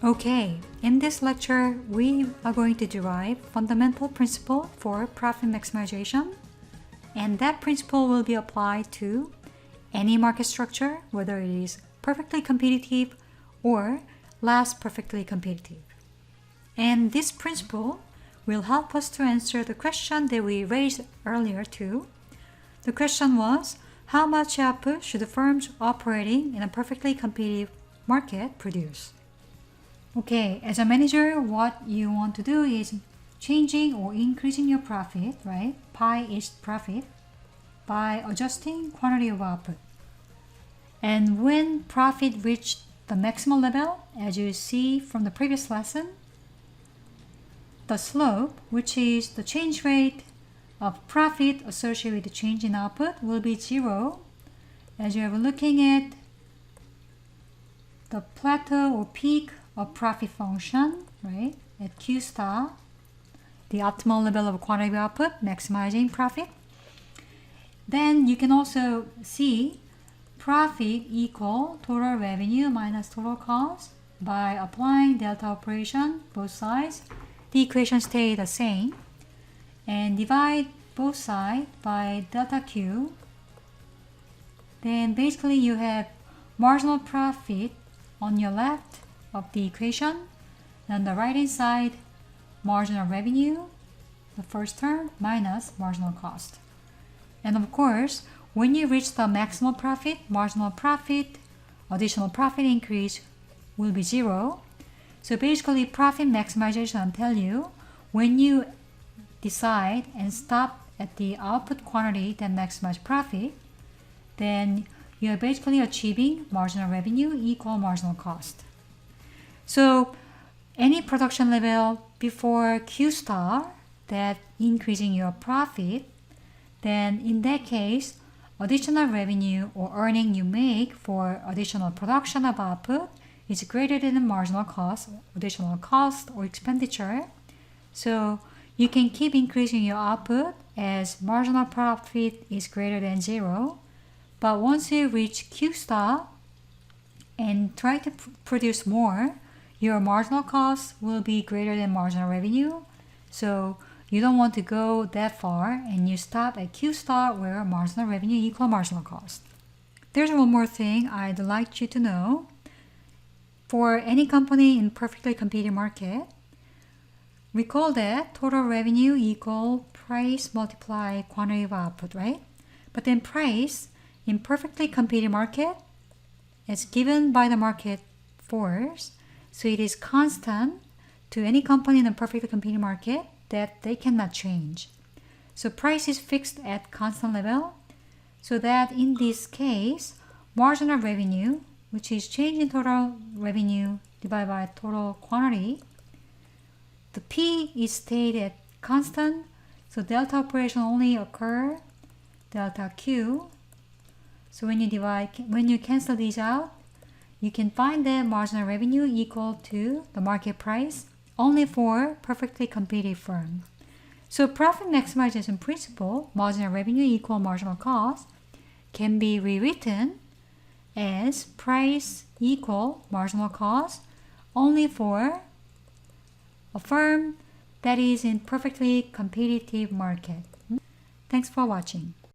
Okay, in this lecture, we are going to derive fundamental principle for profit maximization, and that principle will be applied to any market structure, whether it is perfectly competitive or less perfectly competitive. And this principle will help us to answer the question that we raised earlier too. The question was, how much output should the firms operating in a perfectly competitive market produce? Okay, as a manager, what you want to do is changing or increasing your profit, right? Pie is profit by adjusting quantity of output. And when profit reached the maximum level, as you see from the previous lesson, the slope, which is the change rate of profit associated with the change in output, will be 0 as you are looking at the plateau or peak of profit function, right, at Q star, the optimal level of quantity of output, maximizing profit. Then you can also see profit equal total revenue minus total cost by applying delta operation both sides. The equation stays the same, and divide both sides by delta Q. Then basically you have marginal profit on your left of the equation, and on the right hand side marginal revenue, the first term, minus marginal cost. And of course, when you reach the maximum profit, marginal profit, additional profit increase will be 0. So basically profit maximization tell you when you decide and stop at the output quantity that maximize profit, then you are basically achieving marginal revenue equal marginal cost. So any production level before Q star that increasing your profit, then in that case, additional revenue or earning you make for additional production of output is greater than the marginal cost, additional cost or expenditure. So you can keep increasing your output as marginal profit is greater than 0. But once you reach Q star and try to produce more, your marginal cost will be greater than marginal revenue. So you don't want to go that far, and you stop at Q star where marginal revenue equal marginal cost. There's one more thing I'd like you to know. For any company in perfectly competitive market, recall that total revenue equal price multiply quantity of output, right? But then price in perfectly competitive market is given by the market force, so it is constant to any company in a perfectly competitive market that they cannot change. So price is fixed at constant level, so that in this case, marginal revenue, which is change in total revenue divided by total quantity, the P is stayed at constant, so delta operation only occur delta Q. So when you cancel these out, you can find that marginal revenue equal to the market price only for perfectly competitive firm. So profit maximization principle, marginal revenue equal marginal cost, can be rewritten as price equal marginal cost only for a firm that is in perfectly competitive market. Thanks for watching.